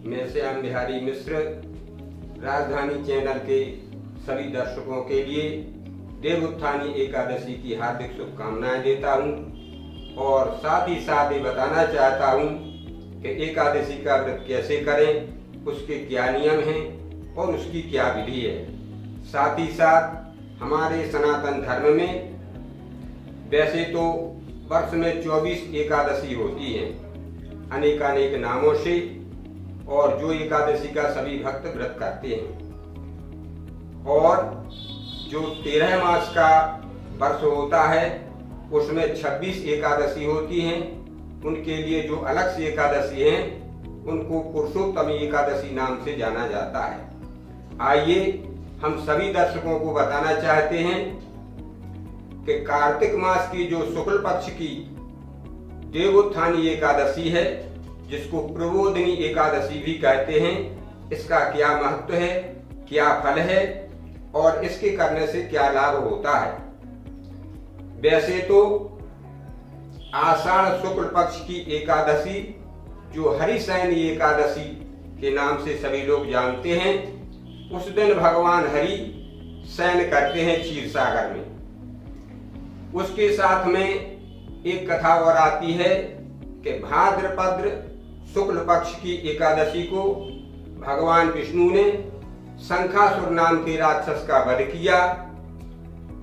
मैं श्याम बिहारी मिश्र राजधानी चैनल के सभी दर्शकों के लिए देवउत्थानी एकादशी की हार्दिक शुभकामनाएं देता हूं और साथ ही साथ ये बताना चाहता हूं कि एकादशी का व्रत कैसे करें, उसके क्या नियम हैं और उसकी क्या विधि है। साथ ही साथ हमारे सनातन धर्म में वैसे तो वर्ष में 24 एकादशी होती हैं अनेकानेक नामों से, और जो एकादशी का सभी भक्त व्रत करते हैं। और जो 13 मास का वर्ष होता है उसमें 26 एकादशी होती हैं। उनके लिए जो अलग से एकादशी हैं उनको पुरुषोत्तम एकादशी नाम से जाना जाता है। आइए हम सभी दर्शकों को बताना चाहते हैं कि कार्तिक मास की जो शुक्ल पक्ष की देवउत्थानी एकादशी है, जिसको प्रबोधिनी एकादशी भी कहते हैं, इसका क्या महत्व है, क्या फल है और इसके करने से क्या लाभ होता है। वैसे तो आषाढ़ शुक्ल पक्ष की एकादशी जो हरिशयनी एकादशी के नाम से सभी लोग जानते हैं, उस दिन भगवान हरि शयन करते हैं क्षीर सागर में। उसके साथ में एक कथा और आती है कि भाद्रपद शुक्ल पक्ष की एकादशी को भगवान विष्णु ने शंखासुर नाम के राक्षस का वध किया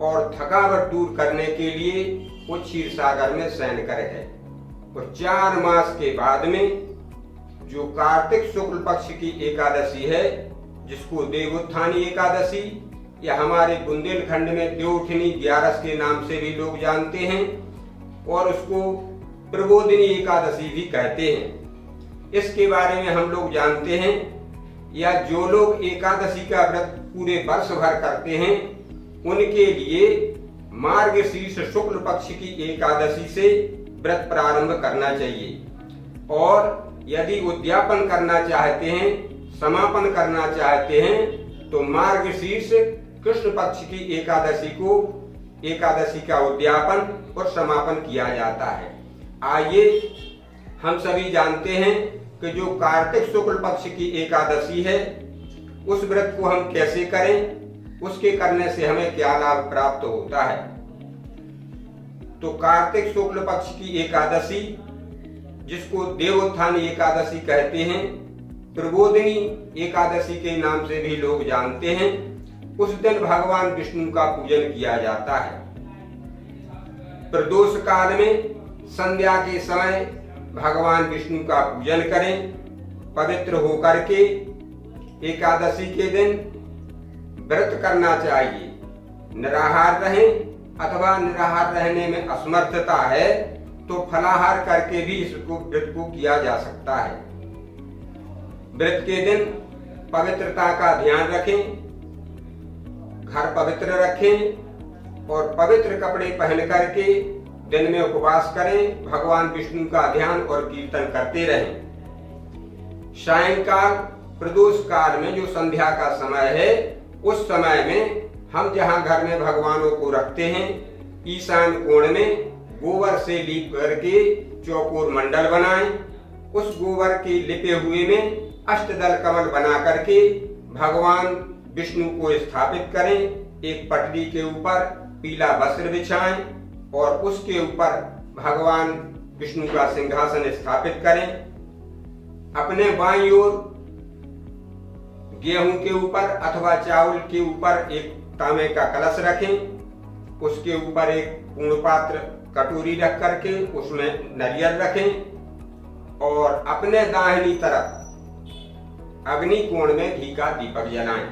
और थकावट दूर करने के लिए वो क्षीर सागर में शयन कर गए। और 4 मास के बाद में जो कार्तिक शुक्ल पक्ष की एकादशी है, जिसको देवउत्थानी एकादशी या हमारे बुंदेलखंड में देवउठनी 11 के नाम से भी लोग जानते हैं और उसको प्रबोधिनी एकादशी भी कहते हैं, इसके बारे में हम लोग जानते हैं। या जो लोग एकादशी का व्रत पूरे वर्ष भर करते हैं उनके लिए मार्गशीर्ष शुक्ल पक्ष की एकादशी से व्रत प्रारंभ करना चाहिए। और यदि उद्यापन करना चाहते हैं, समापन करना चाहते हैं, तो मार्गशीर्ष कृष्ण पक्ष की एकादशी का उद्यापन और समापन किया जाता है। आइए हम सभी जानते हैं कि जो कार्तिक शुक्ल पक्ष की एकादशी है उस व्रत को हम कैसे करें, उसके करने से हमें क्या लाभ प्राप्त होता है। तो कार्तिक शुक्ल पक्ष की एकादशी, जिसको देवउत्थानी एकादशी कहते हैं, प्रबोधिनी एकादशी के नाम से भी लोग जानते हैं, उस दिन भगवान विष्णु का पूजन किया जाता है। प्रदोष काल में संध्या के समय भगवान विष्णु का पूजन करें। पवित्र होकर के एकादशी के दिन व्रत करना चाहिए। निराहार रहें अथवा निराहार रहने में असमर्थता है तो फलाहार करके भी इसको व्रत को किया जा सकता है। व्रत के दिन पवित्रता का ध्यान रखें, घर पवित्र रखें और पवित्र कपड़े पहन करके दिन में उपवास करें। भगवान विष्णु का ध्यान और कीर्तन करते रहें। सायंकाल प्रदोष काल में जो संध्या का समय है, उस समय में हम जहां घर में भगवानों को रखते हैं, ईशान कोण में गोबर से लीप करके चौकोर मंडल बनाएं। उस गोबर के लिपे हुए में अष्टदल कमल बना करके भगवान विष्णु को स्थापित करें। एक पटरी के ऊपर पीला वस्त्र बिछाएं और उसके ऊपर भगवान विष्णु का सिंहासन स्थापित करें। अपने बाईं ओर गेहूं के ऊपर अथवा चावल के ऊपर एक तांबे का कलश रखें। उसके ऊपर एक पूर्ण पात्र कटोरी रख करके उसमें नारियल रखें और अपने दाहिनी तरफ अग्नि कोण में घी का दीपक जलाएं।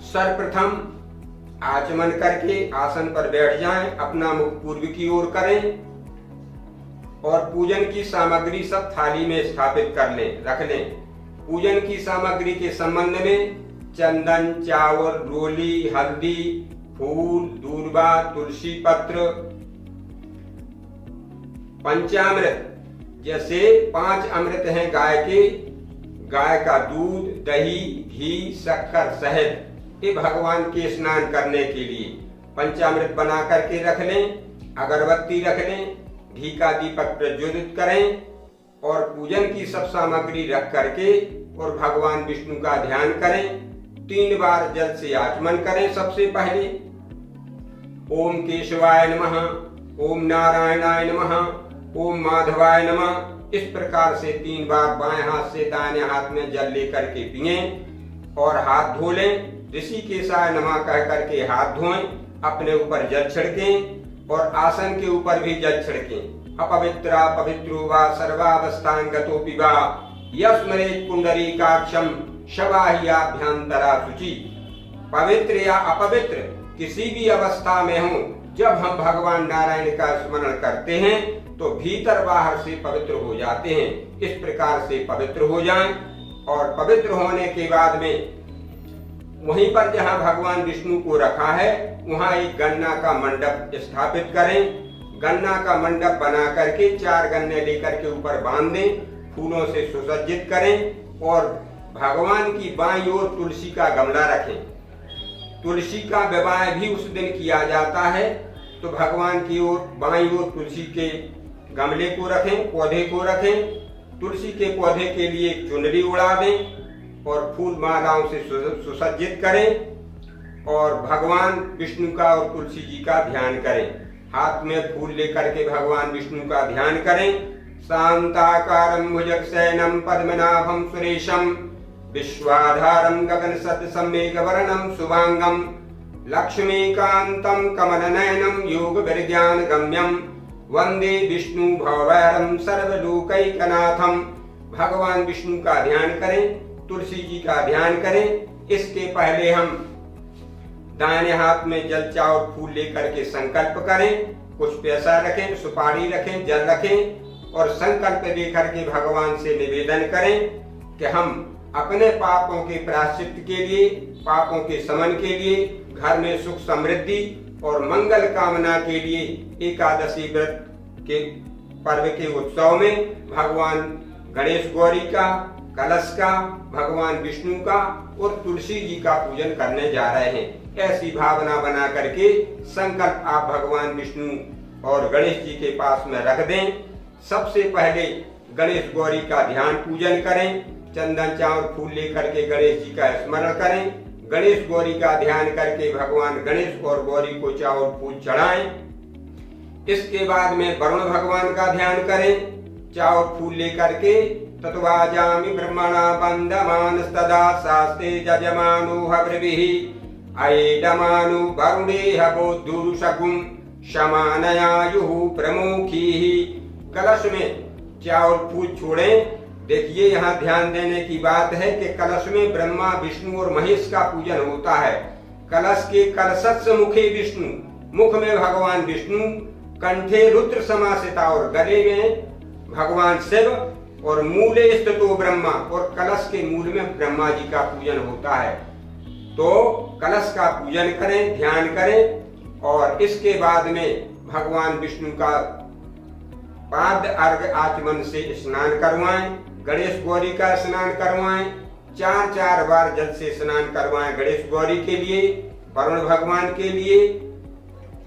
सर्वप्रथम आचमन करके आसन पर बैठ जाएं, अपना मुख पूर्व की ओर करें और पूजन की सामग्री सब थाली में स्थापित कर लें, रख लें। पूजन की सामग्री के संबंध में चंदन, चावल, रोली, हल्दी, फूल, दूर्वा, तुलसी पत्र, पंचामृत, जैसे 5 अमृत हैं गाय के, गाय का दूध, दही, घी, शक्कर, शहद, ये भगवान के स्नान करने के लिए पंचामृत बना करके रख लें। अगरबत्ती रख लें, घी का दीपक प्रज्वलित करें और पूजन की सब सामग्री रख करके और भगवान विष्णु का ध्यान करें। 3 बार जल से आचमन करें। सबसे पहले ओम केशवाय नमः, ओम नारायणाय नमः, ओम माधवाय नमः। इस प्रकार से 3 बार बाएं हाथ से दाहिने हाथ में जल लेकर के पिए और हाथ धो लें। ऋषिकेशाय नमः कह करके हाथ धोएं, अपने ऊपर जल छिड़कें और आसन के ऊपर भी जल छिड़कें। अपवित्रा पवित्रो वा सर्वावस्थान गतोपि वा यस्मरेत् पुंडरीकाक्षं शवाह्याभ्यंतरा शुचि। पवित्र या अपवित्र किसी भी अवस्था में हो, जब हम भगवान नारायण का स्मरण करते हैं तो भीतर बाहर से पवित्र हो जाते हैं। इस प्रकार से पवित्र हो जाएं और पवित्र होने के बाद में वहीं पर जहां भगवान विष्णु को रखा है वहां एक गन्ना का मंडप स्थापित करें। गन्ना का मंडप बना करके 4 गन्ने लेकर के ऊपर बांध दें, फूलों से सुसज्जित करें और भगवान की बाईं ओर तुलसी का गमला रखें। तुलसी का विवाह भी उस दिन किया जाता है, तो भगवान की ओर बाईं ओर तुलसी के गमले को रखें, पौधे को रखें। तुलसी के पौधे के लिए चुनरी उड़ा दें और फूल मालाओं से सुसज्जित करें और भगवान विष्णु का और तुलसी जी का ध्यान करें। हाथ में फूल लेकर के भगवान विष्णु का ध्यान करें। शांताकारं भुजगशयनं पद्मनाभं सुरेशं विश्वाधारं गगनसदृशं मेघवर्णं शुभांगं लक्ष्मीकान्तं कमलनयनं योगविज्ञानगम्यं वंदे विष्णु भवभैरवं सर्वलोकैकनाथं। भगवान विष्णु का ध्यान करें, तुलसी जी का ध्यान करें। इसके पहले हम दाहिने हाथ में जल चावल फूल लेकर के संकल्प करें। कुछ पैसा रखें, सुपारी रखें, जल रखें और संकल्प लेकर के भगवान से निवेदन करें कि हम अपने पापों के प्रायश्चित के लिए, पापों के शमन के लिए, घर में सुख समृद्धि और मंगल कामना के लिए एकादशी व्रत के पर्व के उत्सव में भगवान गणेश गौरी का, कलश का, भगवान विष्णु का और तुलसी जी का पूजन करने जा रहे हैं। ऐसी भावना बना करके संकल्प आप भगवान विष्णु और गणेश जी के पास में रख दें। सबसे पहले गणेश गौरी का ध्यान पूजन करें। चंदन चावल फूल लेकर के गणेश जी का स्मरण करें। गणेश गौरी का ध्यान करके भगवान गणेश और गौरी को चावल फूल चढ़ाएं। इसके बाद में वरुण भगवान का ध्यान करें। चावल फूल लेकर के तत्वाजामि ब्रह्मणा बंधमानस्तदा शास्ते जजमानो हव्रभिः ऐडमानु वरुणेह बोद्धुरुषकुं शमानयायुः प्रमुखीः। कलश में चावल फूल छोड़ें। देखिए यहाँ ध्यान देने की बात है कि कलश में ब्रह्मा विष्णु और महेश का पूजन होता है। कलश के कलशस्य मुखे विष्णु, मुख में भगवान विष्णु, कंठे रुद्र समासिता और गले में भगवान शिव और मूले स्थितो ब्रह्मा और कलश के मूल में ब्रह्मा जी का पूजन होता है। तो कलश का पूजन करें, ध्यान करें और इसके बाद में भगवान विष्णु का पाद अर्घ आचमन से स्नान करवाएं। गणेश गौरी का स्नान करवाएं। 4 बार जल से स्नान करवाएं गणेश गौरी के लिए, वरुण भगवान के लिए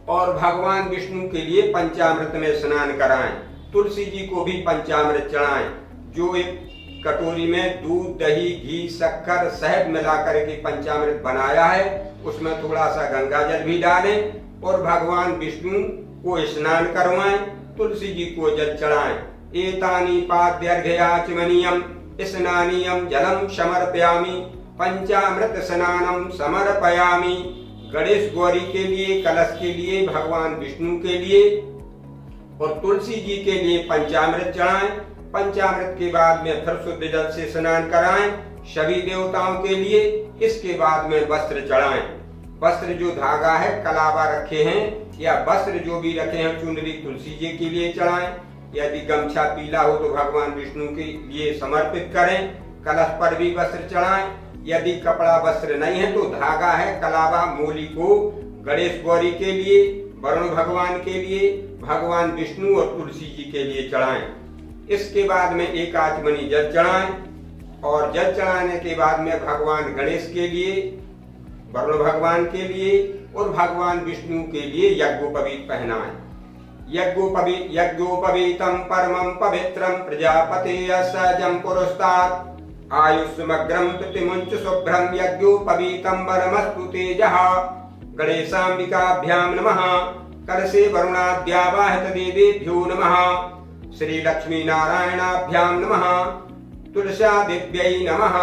और भगवान विष्णु के लिए पंचामृत में स्नान कराएं। तुलसी जी को भी पंचामृत चढ़ाएं। जो एक कटोरी में दूध, दही, घी, शक्कर, शहद मिलाकर के पंचामृत बनाया है उसमें थोड़ा सा गंगा जल भी डालें और भगवान विष्णु को स्नान करवाएं। तुलसी जी को जल चढ़ाएं। एतानि पाद्यर्घ्याचमनीयम स्नानीयम जलम समर्पयामि पंचामृत स्नानम समर्पयामि। गणेश गौरी के लिए, कलश के लिए, भगवान विष्णु के लिए और तुलसी जी के लिए पंचामृत चढ़ाएं। पंचामृत के बाद में फिर शुद्ध जल से स्नान कराएं सभी देवताओं के लिए। इसके बाद में वस्त्र चढ़ाएं। वस्त्र जो धागा है, कलावा रखे हैं या वस्त्र जो भी रखे हैं, चुनरी तुलसी जी के लिए चढ़ाएं। यदि गमछा पीला हो तो भगवान विष्णु के लिए समर्पित करें। कलश पर भी वस्त्र चढ़ाएं। यदि कपड़ा वस्त्र नहीं है तो धागा है, कलावा, मूली को गणेश गौरी के लिए, वरुण भगवान के लिए, भगवान विष्णु और तुलसी जी के लिए चढ़ाएं। इसके बाद में एक आचमनी जल चढ़ाएं और जल चढ़ाने के बाद में भगवान गणेश के लिए, वरुण भगवान के लिए और भगवान विष्णु के लिए यज्ञोपवीत पहनाएं। यज्ञोपवीतं परमं पवित्रं प्रजापतेः सहजं पुरस्तात् आयुष्मग्रं प्रतिमुञ्च शुभ्रं यज्ञोपवीतं वरमस्तु तेजः। गणेशाम्बिकाभ्यां नमः। कलशे वरुणाद्यावाहित देवेभ्यो नमः। श्री लक्ष्मी नारायणाभ्यां नमः। तुलस्यादिव्यै नमः।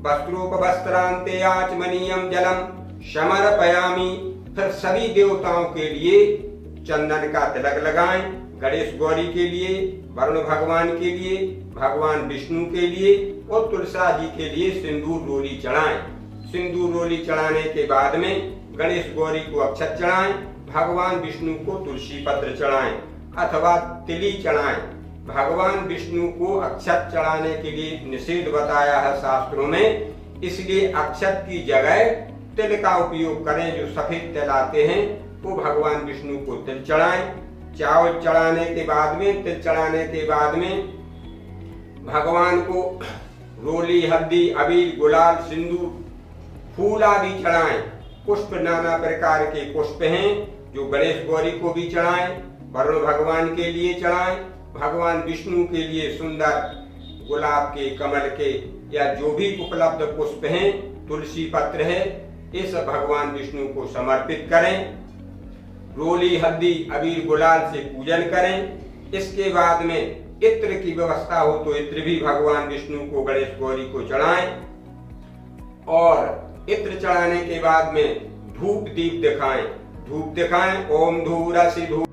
वस्त्रोपवस्त्रान्ते आचमनीयं जलम समर्पयामि। फिर सभी देवताओं के लिए चंदन का तिलक लगाएं। गणेश गौरी के लिए, वरुण भगवान के लिए, भगवान विष्णु के लिए और तुलसा जी के लिए सिंदूर रोली चढ़ाएं। सिंदूर रोली चढ़ाने के बाद में गणेश गौरी को अक्षत चढ़ाएं, भगवान विष्णु को तुलसी पत्र चढ़ाएं अथवा तिली चढ़ाएं। भगवान विष्णु को अक्षत चढ़ाने के लिए निषेध बताया है शास्त्रों में, इसलिए अक्षत की जगह तिल का उपयोग करें। जो सफेद तिल आते हैं वो भगवान विष्णु को तिल चढ़ाएं। चावल चढ़ाने के बाद में, तिल चढ़ाने के बाद में भगवान को रोली, हल्दी, अबीर, गुलाल, सिंदूर, फूल आदि चढ़ाएं। पुष्प नाना प्रकार के पुष्प हैं जो गणेश गौरी को भी चढ़ाएं, वरुण भगवान के लिए चढ़ाएं, भगवान विष्णु के लिए सुंदर गुलाब के, कमल के या जो भी उपलब्ध पुष्प हैं, तुलसी पत्र है, इस भगवान विष्णु को समर्पित करें। रोली, हल्दी, अबीर, गुलाल से पूजन करें। इसके बाद में इत्र की व्यवस्था हो तो इत्र भी भगवान विष्णु को, गणेश गौरी को चढ़ाएं। और इत्र चढ़ाने के बाद में धूप दीप दिखाएं। धूप दिखाएं। ओम धूरसि धूप